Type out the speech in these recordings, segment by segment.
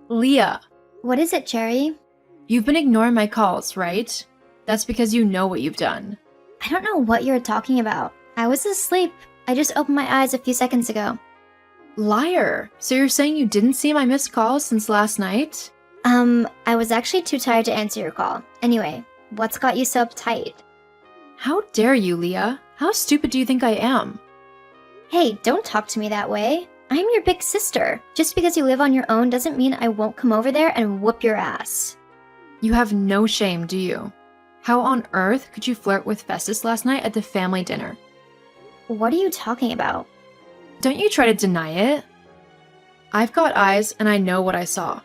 Leah, What is it, Cherry? you've been ignoring my calls, right? That's because you know what you've done. I don't know what you're talking about. I was asleep. I just opened my eyes a few seconds ago. Liar! So you're saying you didn't see my missed calls since last night? I was actually too tired to answer your call. Anyway, what's got you so uptight? How dare you, Leah? How stupid do you think I am? Hey, don't talk to me that way. I'm your big sister. Just because you live on your own doesn't mean I won't come over there and whoop your ass. You have no shame, do you? How on earth could you flirt with Festus last night at the family dinner? What are you talking about? Don't you try to deny it. I've got eyes and I know what I saw.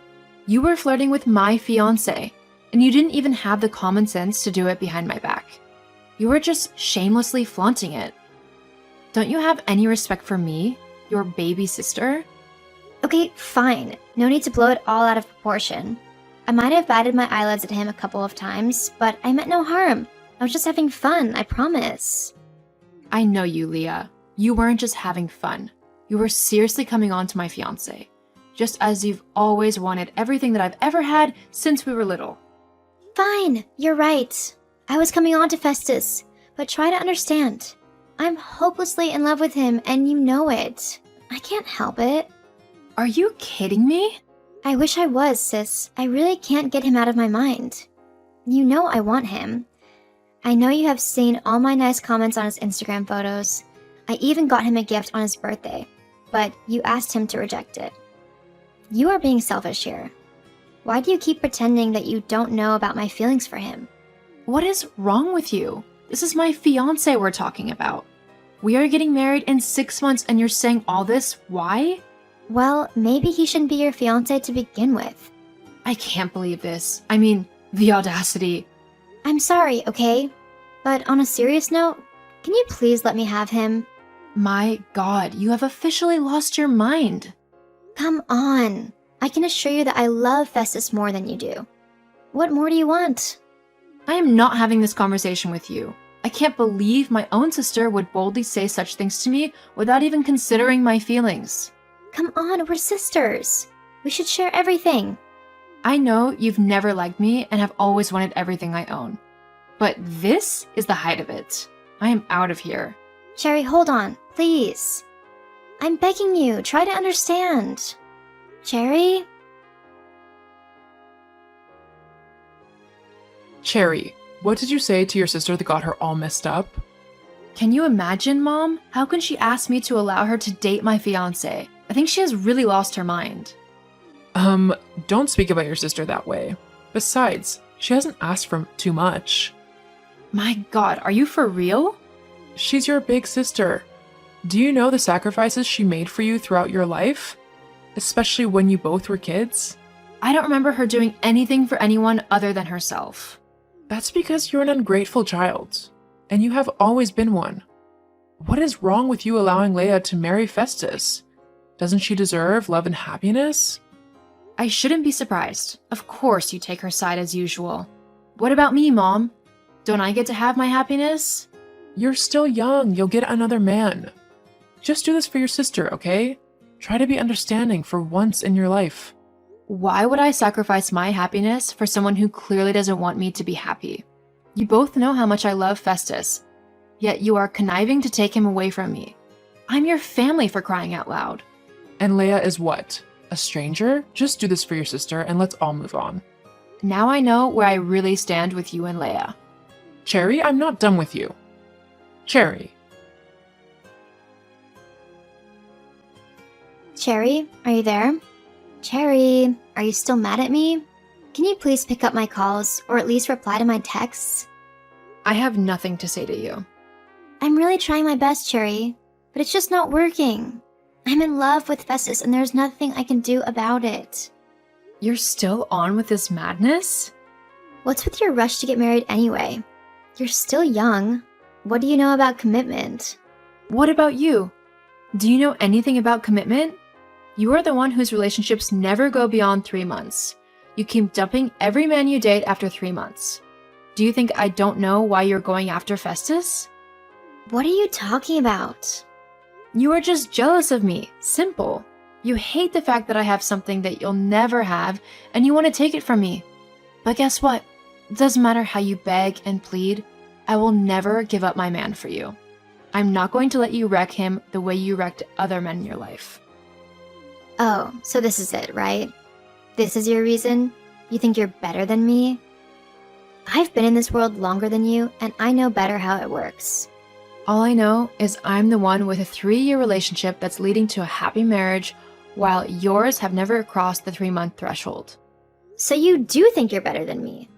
You were flirting with my fiancé, and you didn't even have the common sense to do it behind my back. You were just shamelessly flaunting it. Don't you have any respect for me, your baby sister? Okay, fine. No need to blow it all out of proportion. I might have batted my eyelids at him a couple of times, but I meant no harm. I was just having fun, I promise. I know you, Leah. You weren't just having fun. You were seriously coming on to my fiancé, just as you've always wanted everything that I've ever had since we were little. Fine, you're right. I was coming on to Festus, but try to understand. I'm hopelessly in love with him, and you know it. I can't help it. Are you kidding me? I wish I was, sis. I really can't get him out of my mind. You know I want him. I know you have seen all my nice comments on his Instagram photos. I even got him a gift on his birthday, but you asked him to reject it. You are being selfish here. Why do you keep pretending that you don't know about my feelings for him? What is wrong with you? This is my fiancé we're talking about. We are getting married in 6 months and you're saying all this? Why? Well, maybe he shouldn't be your fiancé to begin with. I can't believe this. I mean, the audacity. I'm sorry, okay? But on a serious note, can you please let me have him? My God, you have officially lost your mind. Come on. I can assure you that I love Festus more than you do. What more do you want? I am not having this conversation with you. I can't believe my own sister would boldly say such things to me without even considering my feelings. Come on, we're sisters. We should share everything. I know you've never liked me and have always wanted everything I own. But this is the height of it. I am out of here. Cherry, hold on, please. I'm begging you, try to understand. Cherry? Cherry, what did you say to your sister that got her all messed up? Can you imagine, Mom? How can she ask me to allow her to date my fiancé? I think she has really lost her mind. Don't speak about your sister that way. Besides, she hasn't asked for too much. My God, are you for real? She's your big sister. Do you know the sacrifices she made for you throughout your life? Especially when you both were kids? I don't remember her doing anything for anyone other than herself. That's because you're an ungrateful child, and you have always been one. What is wrong with you allowing Leah to marry Festus? Doesn't she deserve love and happiness? I shouldn't be surprised. Of course you take her side as usual. What about me, Mom? Don't I get to have my happiness? You're still young, you'll get another man. Just do this for your sister, okay? Try to be understanding for once in your life. Why would I sacrifice my happiness for someone who clearly doesn't want me to be happy? You both know how much I love Festus, yet you are conniving to take him away from me. I'm your family, for crying out loud. And Leah is what? A stranger? Just do this for your sister and let's all move on. Now I know where I really stand with you and Leah. Cherry, I'm not done with you. Cherry. Cherry, are you there? Cherry, are you still mad at me? Can you please pick up my calls, or at least reply to my texts? I have nothing to say to you. I'm really trying my best, Cherry, but it's just not working. I'm in love with Festus and there's nothing I can do about it. You're still on with this madness? What's with your rush to get married anyway? You're still young. What do you know about commitment? What about you? Do you know anything about commitment? You are the one whose relationships never go beyond 3 months. You keep dumping every man you date after 3 months. Do you think I don't know why you're going after Festus? What are you talking about? You are just jealous of me. Simple. You hate the fact that I have something that you'll never have, and you want to take it from me. But guess what? It doesn't matter how you beg and plead, I will never give up my man for you. I'm not going to let you wreck him the way you wrecked other men in your life. Oh, so this is it, right? This is your reason? You think you're better than me? I've been in this world longer than you, and I know better how it works. All I know is I'm the one with a 3-year relationship that's leading to a happy marriage, while yours have never crossed the 3-month threshold. So you do think you're better than me?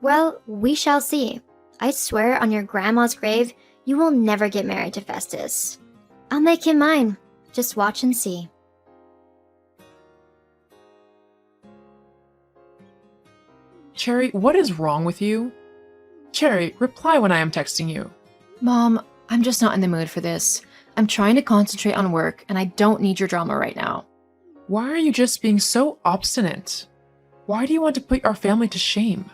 Well, we shall see. I swear on your grandma's grave, you will never get married to Festus. I'll make him mine. Just watch and see. Cherry, what is wrong with you? Cherry, reply when I am texting you. Mom, I'm just not in the mood for this. I'm trying to concentrate on work, and I don't need your drama right now. Why are you just being so obstinate? Why do you want to put our family to shame?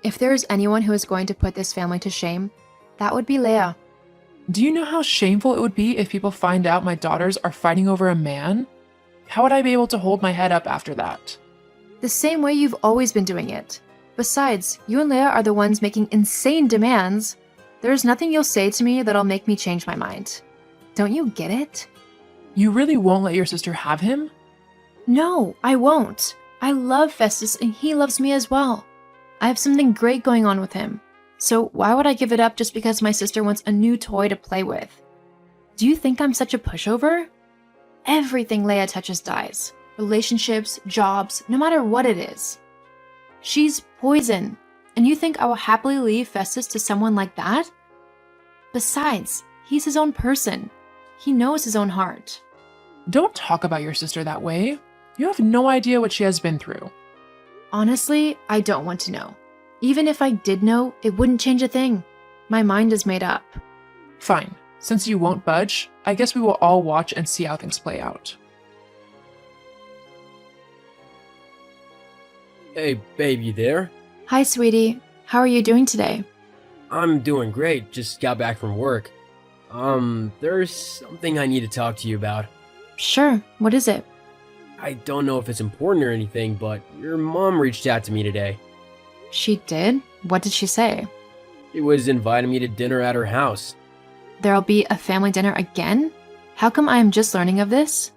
If there is anyone who is going to put this family to shame, that would be Leah. Do you know how shameful it would be if people find out my daughters are fighting over a man? How would I be able to hold my head up after that? The same way you've always been doing it. Besides, you and Leah are the ones making insane demands. There's nothing you'll say to me that'll make me change my mind. Don't you get it? You really won't let your sister have him? No, I won't. I love Festus and he loves me as well. I have something great going on with him. So why would I give it up just because my sister wants a new toy to play with? Do you think I'm such a pushover? Everything Leah touches dies. Relationships, jobs, no matter what it is. She's poison. And you think I will happily leave Festus to someone like that? Besides, he's his own person. He knows his own heart. Don't talk about your sister that way. You have no idea what she has been through. Honestly, I don't want to know. Even if I did know, it wouldn't change a thing. My mind is made up. Fine. Since you won't budge, I guess we will all watch and see how things play out. Hey, babe, you there? Hi, sweetie. How are you doing today? I'm doing great. Just got back from work. There's something I need to talk to you about. Sure. What is it? I don't know if it's important or anything, but your mom reached out to me today. She did? What did she say? She was inviting me to dinner at her house. There'll be a family dinner again? How come I am just learning of this?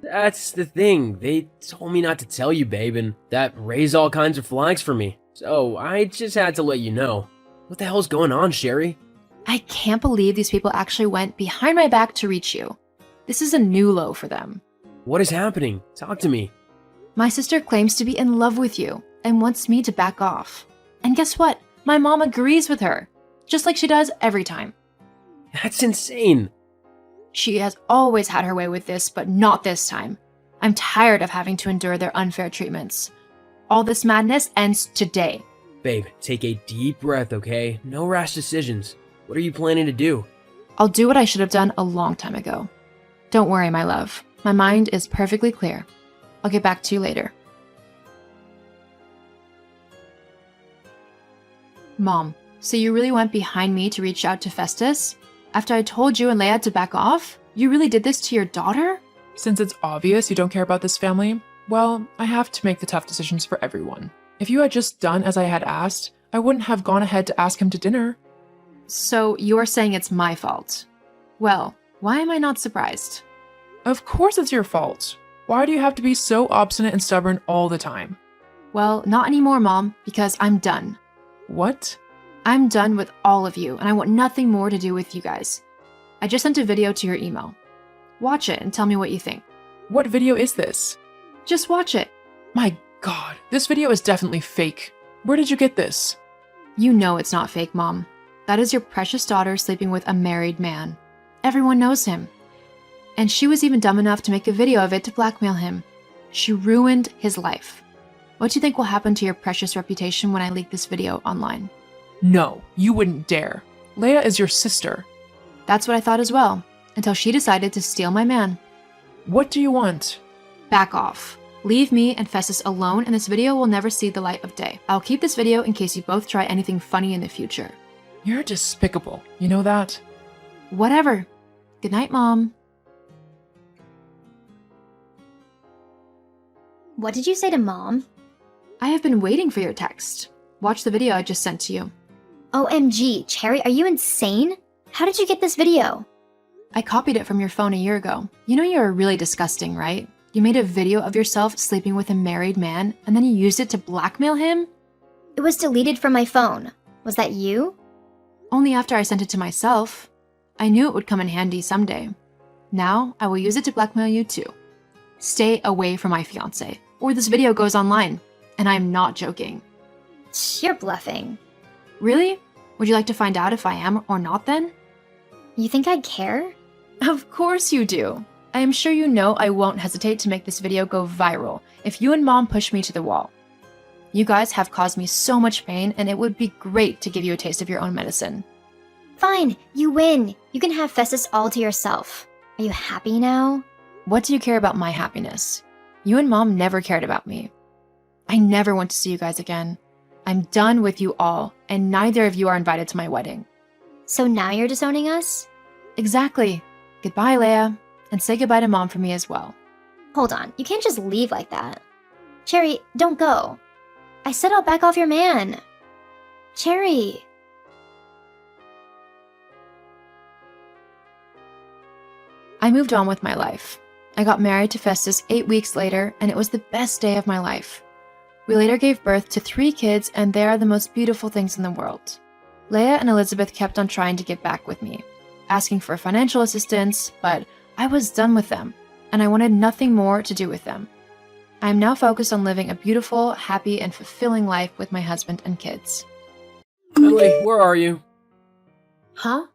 That's the thing. They told me not to tell you, babe, and that raised all kinds of flags for me. So I just had to let you know. What the hell's going on, Sherry? I can't believe these people actually went behind my back to reach you. This is a new low for them. What is happening? Talk to me. My sister claims to be in love with you and wants me to back off. And guess what? My mom agrees with her, just like she does every time. That's insane. She has always had her way with this, but not this time. I'm tired of having to endure their unfair treatments. All this madness ends today. Babe, take a deep breath, okay? No rash decisions. What are you planning to do? I'll do what I should have done a long time ago. Don't worry, my love. My mind is perfectly clear. I'll get back to you later. Mom, so you really went behind me to reach out to Festus? After I told you and Leah to back off? You really did this to your daughter? Since it's obvious you don't care about this family, well, I have to make the tough decisions for everyone. If you had just done as I had asked, I wouldn't have gone ahead to ask him to dinner. So you're saying it's my fault? Well, why am I not surprised? Of course it's your fault. Why do you have to be so obstinate and stubborn all the time? Well, not anymore, Mom, because I'm done. What? I'm done with all of you, and I want nothing more to do with you guys. I just sent a video to your email. Watch it and tell me what you think. What video is this? Just watch it. My God, this video is definitely fake. Where did you get this? You know it's not fake, Mom. That is your precious daughter sleeping with a married man. Everyone knows him. And she was even dumb enough to make a video of it to blackmail him. She ruined his life. What do you think will happen to your precious reputation when I leak this video online? No, you wouldn't dare. Leah is your sister. That's what I thought as well, until she decided to steal my man. What do you want? Back off. Leave me and Festus alone, and this video will never see the light of day. I'll keep this video in case you both try anything funny in the future. You're despicable. You know that? Whatever. Good night, Mom. What did you say to Mom? I have been waiting for your text. Watch the video I just sent to you. OMG, Cherry, are you insane? How did you get this video? I copied it from your phone a year ago. You know you're really disgusting, right? You made a video of yourself sleeping with a married man, and then you used it to blackmail him? It was deleted from my phone. Was that you? Only after I sent it to myself. I knew it would come in handy someday. Now, I will use it to blackmail you too. Stay away from my fiancé, or this video goes online. And I'm not joking. You're bluffing. Really? Would you like to find out if I am or not then? You think I'd care? Of course you do. I am sure you know I won't hesitate to make this video go viral if you and Mom push me to the wall. You guys have caused me so much pain, and it would be great to give you a taste of your own medicine. Fine, you win. You can have Festus all to yourself. Are you happy now? What do you care about my happiness? You and Mom never cared about me. I never want to see you guys again. I'm done with you all, and neither of you are invited to my wedding. So now you're disowning us? Exactly. Goodbye, Leia, and say goodbye to Mom for me as well. Hold on, you can't just leave like that. Cherry, don't go. I said I'll back off your man. Cherry. I moved on with my life. I got married to Festus 8 weeks later, and it was the best day of my life. We later gave birth to 3 kids, and they are the most beautiful things in the world. Leia and Elizabeth kept on trying to get back with me, asking for financial assistance, but I was done with them, and I wanted nothing more to do with them. I am now focused on living a beautiful, happy, and fulfilling life with my husband and kids. Emily, where are you? Huh?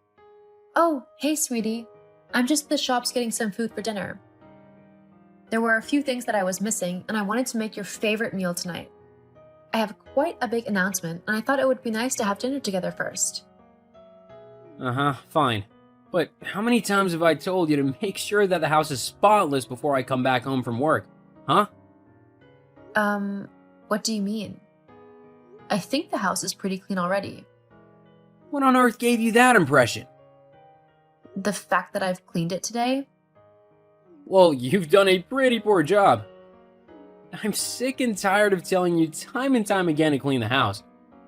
Oh, hey, sweetie. I'm just at the shops getting some food for dinner. There were a few things that I was missing, and I wanted to make your favorite meal tonight. I have quite a big announcement, and I thought it would be nice to have dinner together first. Fine. But how many times have I told you to make sure that the house is spotless before I come back home from work? Huh? What do you mean? I think the house is pretty clean already. What on earth gave you that impression? The fact that I've cleaned it today? Well, you've done a pretty poor job. I'm sick and tired of telling you time and time again to clean the house.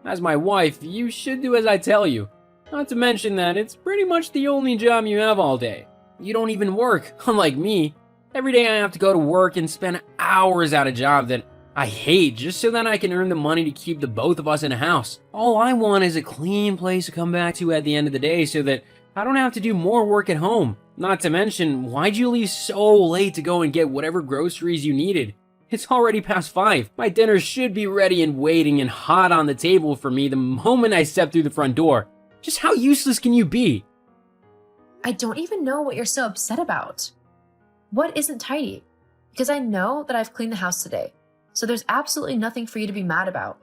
As my wife, you should do as I tell you. Not to mention that it's pretty much the only job you have all day. You don't even work, unlike me. Every day I have to go to work and spend hours at a job that I hate just so that I can earn the money to keep the both of us in a house. All I want is a clean place to come back to at the end of the day so that I don't have to do more work at home. Not to mention, why'd you leave so late to go and get whatever groceries you needed? It's already past 5. My dinner should be ready and waiting and hot on the table for me the moment I step through the front door. Just how useless can you be? I don't even know what you're so upset about. What isn't tidy? Because I know that I've cleaned the house today, so there's absolutely nothing for you to be mad about.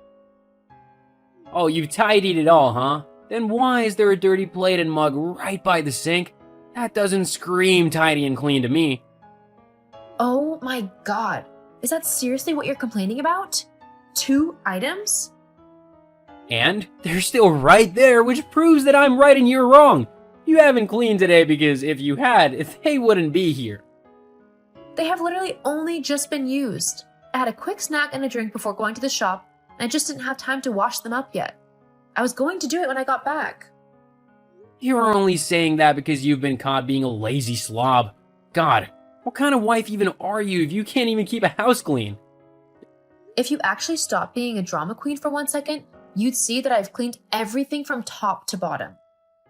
Oh, you've tidied it all, huh? Then why is there a dirty plate and mug right by the sink? That doesn't scream tidy and clean to me. Oh my god. Is that seriously what you're complaining about? 2 items? And they're still right there, which proves that I'm right and you're wrong. You haven't cleaned today because if you had, they wouldn't be here. They have literally only just been used. I had a quick snack and a drink before going to the shop, and I just didn't have time to wash them up yet. I was going to do it when I got back. You're only saying that because you've been caught being a lazy slob. God, what kind of wife even are you if you can't even keep a house clean? If you actually stopped being a drama queen for 1 second, you'd see that I've cleaned everything from top to bottom.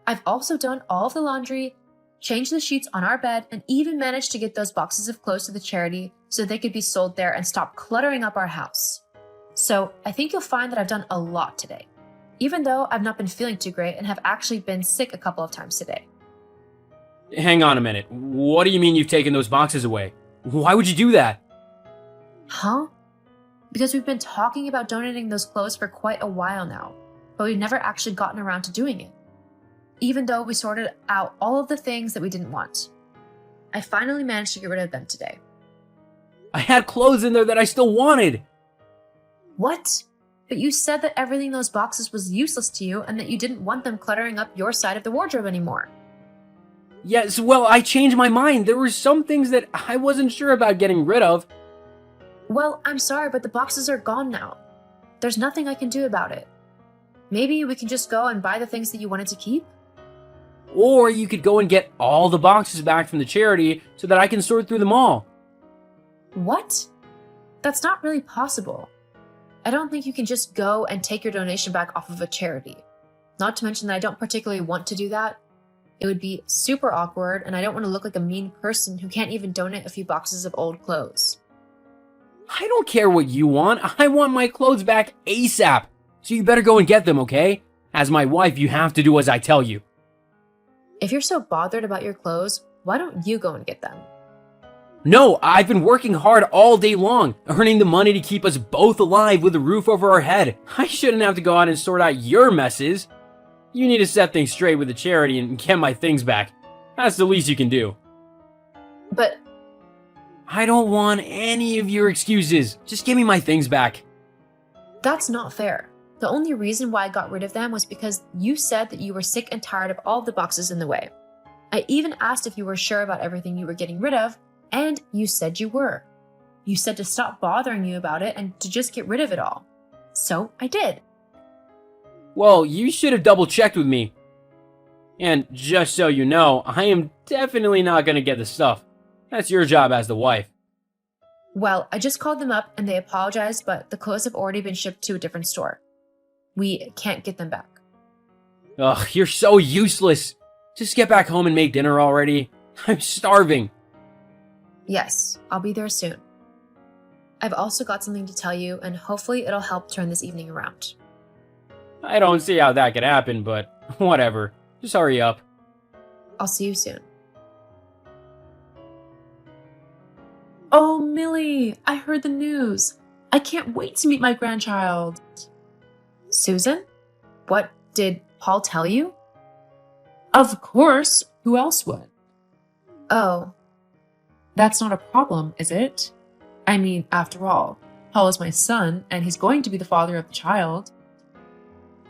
I've also done all of the laundry, changed the sheets on our bed, and even managed to get those boxes of clothes to the charity so they could be sold there and stop cluttering up our house. So I think you'll find that I've done a lot today, even though I've not been feeling too great and have actually been sick a couple of times today. Hang on a minute. What do you mean you've taken those boxes away? Why would you do that? Huh? Because we've been talking about donating those clothes for quite a while now, but we've never actually gotten around to doing it. Even though we sorted out all of the things that we didn't want. I finally managed to get rid of them today. I had clothes in there that I still wanted. What? But you said that everything in those boxes was useless to you and that you didn't want them cluttering up your side of the wardrobe anymore. Yes, well, I changed my mind. There were some things that I wasn't sure about getting rid of. Well, I'm sorry, but the boxes are gone now. There's nothing I can do about it. Maybe we can just go and buy the things that you wanted to keep? Or you could go and get all the boxes back from the charity so that I can sort through them all. What? That's not really possible. I don't think you can just go and take your donation back off of a charity. Not to mention that I don't particularly want to do that. It would be super awkward, and I don't want to look like a mean person who can't even donate a few boxes of old clothes. I don't care what you want. I want my clothes back ASAP. So you better go and get them, okay? As my wife, you have to do as I tell you. If you're so bothered about your clothes, why don't you go and get them? No, I've been working hard all day long, earning the money to keep us both alive with a roof over our head. I shouldn't have to go out and sort out your messes. You need to set things straight with the charity and get my things back. That's the least you can do. But I don't want any of your excuses. Just give me my things back. that's not fair. The only reason why I got rid of them was because you said that you were sick and tired of all the boxes in the way. I even asked if you were sure about everything you were getting rid of, and you said you were. You said to stop bothering you about it and to just get rid of it all. So I did. Well, you should have double-checked with me. And just so you know, I am definitely not going to get the stuff. That's your job as the wife. Well, I just called them up and they apologized, but the clothes have already been shipped to a different store. We can't get them back. Ugh, you're so useless. Just get back home and make dinner already. I'm starving. Yes, I'll be there soon. I've also got something to tell you, and hopefully it'll help turn this evening around. I don't see how that could happen, but whatever. Just hurry up. I'll see you soon. Oh, Millie, I heard the news. I can't wait to meet my grandchild. Susan? What did Paul tell you? Of course. Who else would? Oh, That's not a problem, is it? I mean, after all, Paul is my son, and he's going to be the father of the child.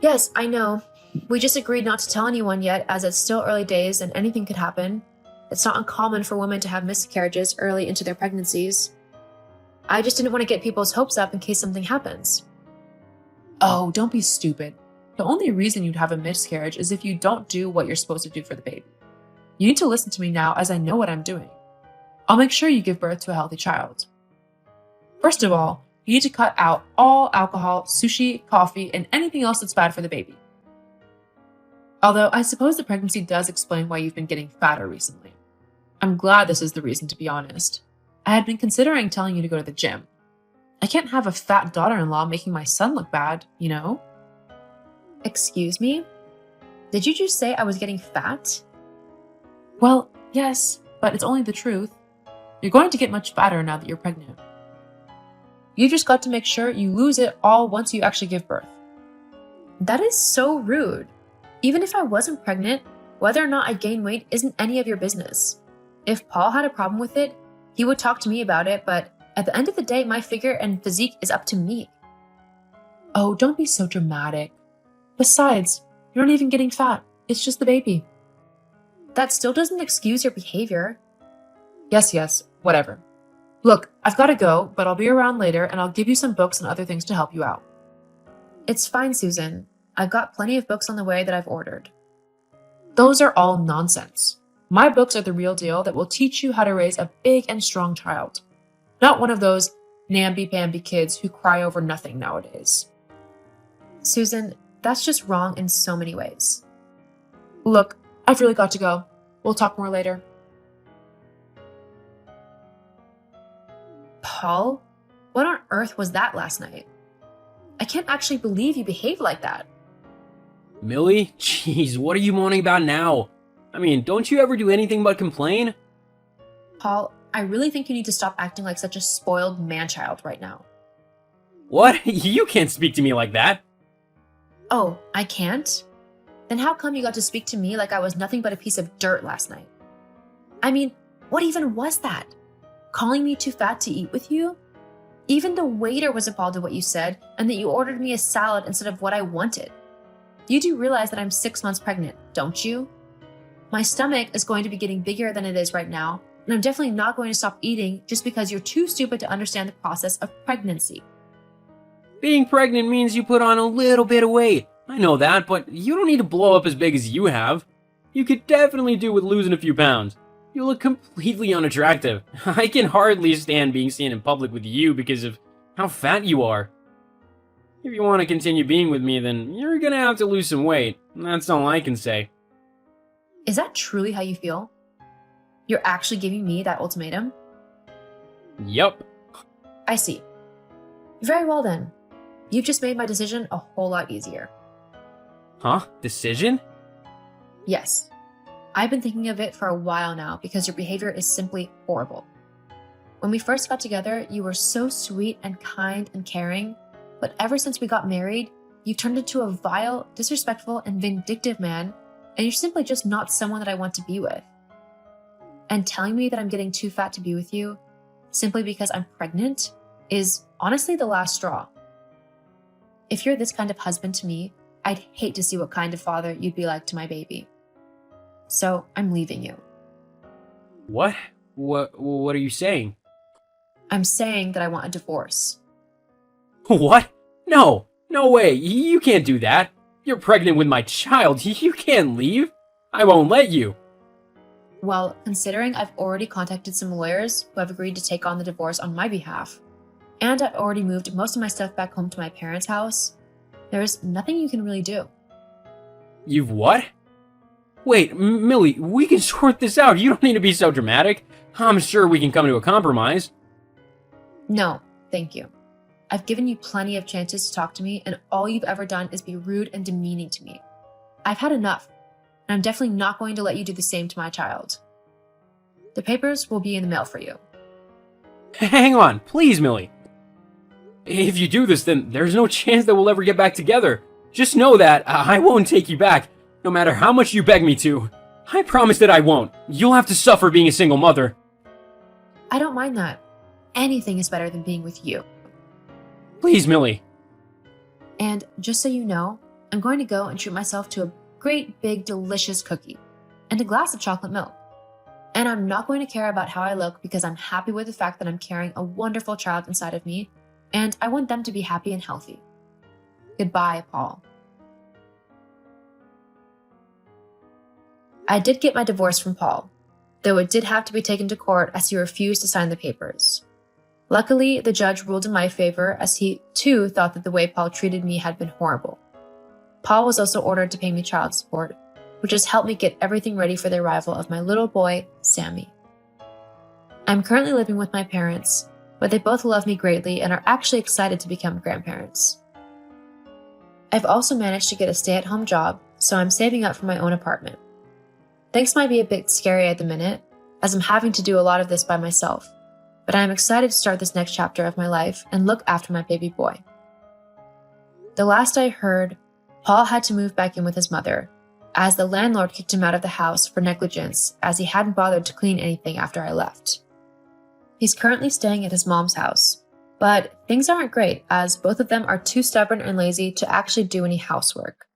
yes, I know. We just agreed not to tell anyone yet, as it's still early days and anything could happen. It's not uncommon for women to have miscarriages early into their pregnancies. I just didn't want to get people's hopes up in case something happens. Oh, don't be stupid. The only reason you'd have a miscarriage is if you don't do what you're supposed to do for the baby. You need to listen to me now, as I know what I'm doing. I'll make sure you give birth to a healthy child. First of all, you need to cut out all alcohol, sushi, coffee, and anything else that's bad for the baby. Although I suppose the pregnancy does explain why you've been getting fatter recently. I'm glad this is the reason, to be honest. I had been considering telling you to go to the gym. I can't have a fat daughter-in-law making my son look bad, you know? Excuse me? Did you just say I was getting fat? Well, yes, but it's only the truth. You're going to get much fatter now that you're pregnant. You just got to make sure you lose it all once you actually give birth. That is so rude. Even if I wasn't pregnant, whether or not I gain weight isn't any of your business. If Paul had a problem with it, he would talk to me about it, but at the end of the day, my figure and physique is up to me. Oh, don't be so dramatic. Besides, you're not even getting fat. It's just the baby. That still doesn't excuse your behavior. Yes, whatever. Look, I've got to go, but I'll be around later and I'll give you some books and other things to help you out. It's fine, Susan. I've got plenty of books on the way that I've ordered. Those are all nonsense. My books are the real deal that will teach you how to raise a big and strong child. Not one of those namby-pamby kids who cry over nothing nowadays. Susan, that's just wrong in so many ways. Look, I've really got to go. We'll talk more later. Paul? What on earth was that last night? I can't actually believe you behaved like that. Millie? Jeez, what are you moaning about now? I mean, don't you ever do anything but complain? Paul, I really think you need to stop acting like such a spoiled man-child right now. What? You can't speak to me like that. Oh, I can't? Then how come you got to speak to me like I was nothing but a piece of dirt last night? I mean, what even was that? Calling me too fat to eat with you? Even the waiter was appalled at what you said and that you ordered me a salad instead of what I wanted. You do realize that I'm 6 months pregnant, don't you? My stomach is going to be getting bigger than it is right now, And I'm definitely not going to stop eating just because you're too stupid to understand the process of pregnancy. Being pregnant means you put on a little bit of weight. I know that, but you don't need to blow up as big as you have. You could definitely do with losing a few pounds. You look completely unattractive. I can hardly stand being seen in public with you because of how fat you are. If you want to continue being with me, then you're gonna have to lose some weight. That's all I can say. Is that truly how you feel? You're actually giving me that ultimatum? Yup. I see. Very well then. You've just made my decision a whole lot easier. Huh? Decision? Yes. I've been thinking of it for a while now because your behavior is simply horrible. When we first got together, you were so sweet and kind and caring, but ever since we got married, you've turned into a vile, disrespectful, and vindictive man, and you're simply just not someone that I want to be with. And telling me that I'm getting too fat to be with you, simply because I'm pregnant, is honestly the last straw. If you're this kind of husband to me, I'd hate to see what kind of father you'd be like to my baby. So I'm leaving you. What? What are you saying? I'm saying that I want a divorce. What? No! No way! You can't do that! You're pregnant with my child! You can't leave! I won't let you! Well, considering I've already contacted some lawyers who have agreed to take on the divorce on my behalf, and I've already moved most of my stuff back home to my parents' house, there's nothing you can really do. You've what? Wait, Millie, we can sort this out. You don't need to be so dramatic. I'm sure we can come to a compromise. No, thank you. I've given you plenty of chances to talk to me, and all you've ever done is be rude and demeaning to me. I've had enough, and I'm definitely not going to let you do the same to my child. The papers will be in the mail for you. Hang on, please, Millie. If you do this, then there's no chance that we'll ever get back together. Just know that I won't take you back, no matter how much you beg me to. I promise that I won't. You'll have to suffer being a single mother. I don't mind that. Anything is better than being with you. Please, Millie. And just so you know, I'm going to go and treat myself to a great big delicious cookie and a glass of chocolate milk. And I'm not going to care about how I look because I'm happy with the fact that I'm carrying a wonderful child inside of me, and I want them to be happy and healthy. Goodbye, Paul. I did get my divorce from Paul, though it did have to be taken to court as he refused to sign the papers. Luckily, the judge ruled in my favor as he, too, thought that the way Paul treated me had been horrible. Paul was also ordered to pay me child support, which has helped me get everything ready for the arrival of my little boy, Sammy. I'm currently living with my parents, but they both love me greatly and are actually excited to become grandparents. I've also managed to get a stay-at-home job, so I'm saving up for my own apartment. Things might be a bit scary at the minute, as I'm having to do a lot of this by myself, but I'm excited to start this next chapter of my life and look after my baby boy. The last I heard, Paul had to move back in with his mother, as the landlord kicked him out of the house for negligence as he hadn't bothered to clean anything after I left. He's currently staying at his mom's house, but things aren't great as both of them are too stubborn and lazy to actually do any housework.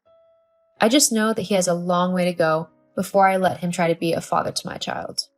I just know that he has a long way to go before I let him try to be a father to my child.